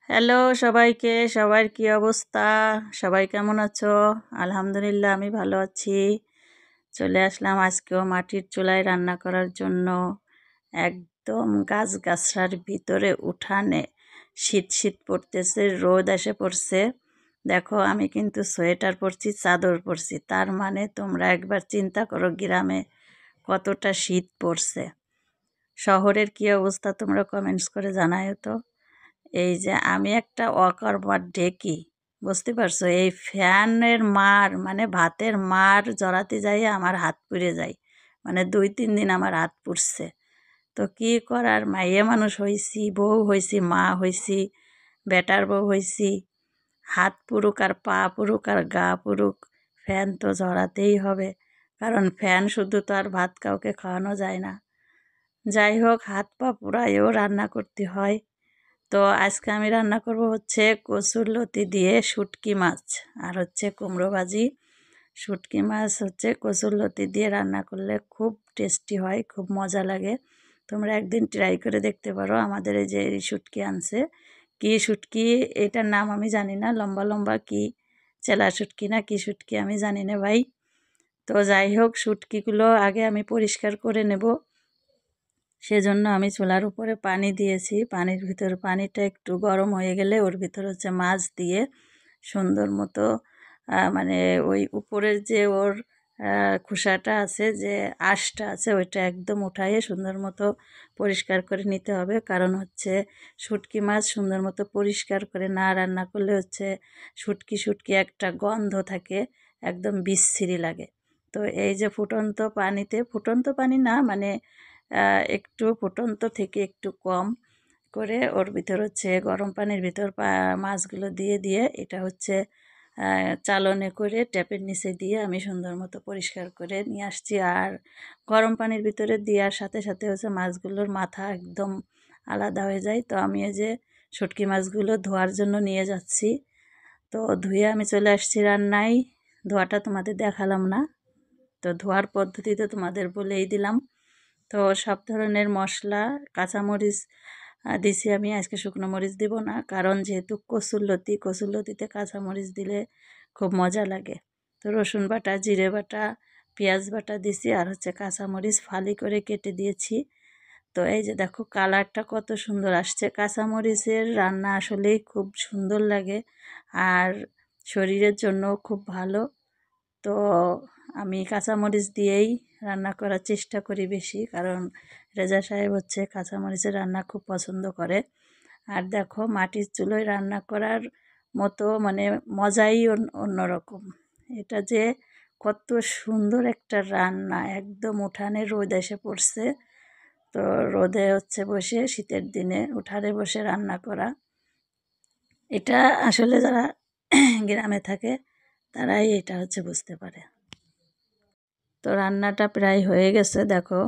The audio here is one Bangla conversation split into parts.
হ্যালো সবাইকে, সবার কি অবস্থা? সবাই কেমন আছো? আলহামদুলিল্লাহ আমি ভালো আছি। চলে আসলাম আজকেও মাটির চুলায় রান্না করার জন্য। একদম গাছগাছরার ভিতরে উঠানে শীত শীত পড়তেছে, রোদ এসে পড়ছে। দেখো আমি কিন্তু সোয়েটার পরছি, চাদর পরছি, তার মানে তোমরা একবার চিন্তা করো গ্রামে কতটা শীত পড়ছে। শহরের কি অবস্থা তোমরা কমেন্টস করে জানায়ো তো। এই যে আমি একটা অকর্মার ঢেকি, বুঝতে পারছো? এই ফ্যানের মার মানে ভাতের মার জড়াতে যাই আমার হাত পুড়ে যায়, মানে 2-3 দিন আমার হাত পুড়ছে। তো কি করার, মাইয়ে মানুষ হইছি, বউ হইছি, মা হইছি, বেটার বউ হইছি, হাত পুরুক আর পা পুরুক আর গা পুরুক, ফ্যান তো জড়াতেই হবে, কারণ ফ্যান শুধু তো আর ভাত কাউকে খাওয়ানো যায় না। যাই হোক, হাত পা পুরাইও রান্না করতে হয়। তো আজকে আমি রান্না করব হচ্ছে কচুরলতি দিয়ে শুটকি মাছ আর হচ্ছে কুমড়ো ভাজি। শুটকি মাছ হচ্ছে কচুরলতি দিয়ে রান্না করলে খুব টেস্টি হয়, খুব মজা লাগে। তোমরা একদিন ট্রাই করে দেখতে পারো। আমাদের এই যে এই শুটকি আনছে, কি শুটকি এটার নাম আমি জানি না, লম্বা লম্বা কি চেলা শুটকি না কি শুটকি আমি জানি না ভাই। তো যাই হোক, শুটকিগুলো আগে আমি পরিষ্কার করে নেব। সেজন্য আমি চুলার উপরে পানি দিয়েছি, পানির ভিতর পানিটা একটু গরম হয়ে গেলে ওর ভিতর হচ্ছে মাছ দিয়ে সুন্দর মতো মানে ওই উপরের যে ওর খোসাটা আছে, যে আঁশটা আছে, ওইটা একদম উঠাইয়ে সুন্দর মতো পরিষ্কার করে নিতে হবে। কারণ হচ্ছে শুটকি মাছ সুন্দর মতো পরিষ্কার করে না রান্না করলে হচ্ছে শুটকি শুটকি একটা গন্ধ থাকে, একদম বিশ্রী লাগে। তো এই যে ফুটন্ত পানিতে, ফুটন্ত পানি না মানে একটু ফুটন্ত থেকে একটু কম করে ওর ভিতর হচ্ছে গরম পানির ভিতর মাছগুলো দিয়ে দিয়ে এটা হচ্ছে চালনে করে ট্যাপের নিচে দিয়ে আমি সুন্দর মতো পরিষ্কার করে নিয়ে আসছি। আর গরম পানির ভিতরে দেওয়ার সাথে সাথে হচ্ছে মাছগুলোর মাথা একদম আলাদা হয়ে যায়। তো আমি এই যে শুটকি মাছগুলো ধোয়ার জন্য নিয়ে যাচ্ছি। তো ধুয়ে আমি চলে আসছি রান্নায়। ধোয়াটা তোমাদের দেখালাম না, তো ধোয়ার পদ্ধতি তো তোমাদের বলেই দিলাম। তো সব ধরনের মশলা, কাঁচামরিচ দিছি আমি, আজকে শুকনো মরিচ দিব না, কারণ যেহেতু কচুরলতি, কচুরলতিতে কাঁচামরিচ দিলে খুব মজা লাগে। তো রসুন বাটা, জিরে বাটা, পেঁয়াজ বাটা দিছি, আর হচ্ছে কাঁচামরিচ ফালি করে কেটে দিয়েছি। তো এই যে দেখো কালারটা কত সুন্দর আসছে। কাঁচামরিচের রান্না আসলেই খুব সুন্দর লাগে আর শরীরের জন্য খুব ভালো। তো আমি কাঁচামরিচ দিয়েই রান্না করার চেষ্টা করি বেশি, কারণ রেজা সাহেব হচ্ছে কাঁচামরিচের রান্না খুব পছন্দ করে। আর দেখো মাটির চুলোয় রান্না করার মতো মানে মজাই অন্যরকম। এটা যে কত সুন্দর একটা রান্না, একদম উঠানে রোদ এসে পড়ছে, তো রোদে হচ্ছে বসে শীতের দিনে উঠানে বসে রান্না করা, এটা আসলে যারা গ্রামে থাকে তারাই এটা হচ্ছে বুঝতে পারে। তো রান্নাটা প্রায় হয়ে গেছে। দেখো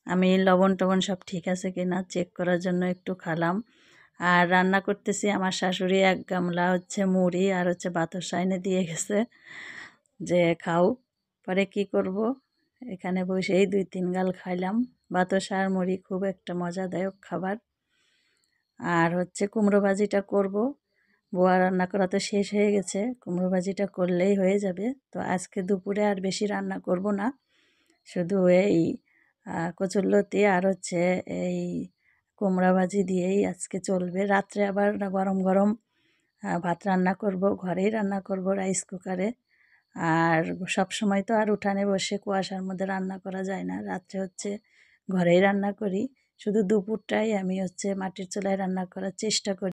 আমি লবণ টবণ সব ঠিক আছে কিনা চেক করার জন্য একটু খালাম। আর রান্না করতেছি, আমার শাশুড়ি 1 গামলা হচ্ছে মুড়ি আর হচ্ছে বাতাসা এনে দিয়ে গেছে যে খাও। পরে কি করব, এখানে বসেই 2-3 গাল খাইলাম। বাতাসা আর মুড়ি খুব একটা মজাদায়ক খাবার। আর হচ্ছে কুমড়ো ভাজিটা করব। বোয়া রান্না করা তো শেষ হয়ে গেছে, কুমড়ো ভাজিটা করলেই হয়ে যাবে। তো আজকে দুপুরে আর বেশি রান্না করব না, শুধু এই কচুরলতি আর হচ্ছে এই কুমড়া ভাজি দিয়েই আজকে চলবে। রাত্রে আবার গরম গরম ভাত রান্না করব, ঘরেই রান্না করব রাইস কুকারে। আর সব সময় তো আর উঠানে বসে কুয়াশার মধ্যে রান্না করা যায় না, রাত্রে হচ্ছে ঘরেই রান্না করি। শুধু দুপুরটাই আমি হচ্ছে মাটির চুলায় রান্না করার চেষ্টা করি।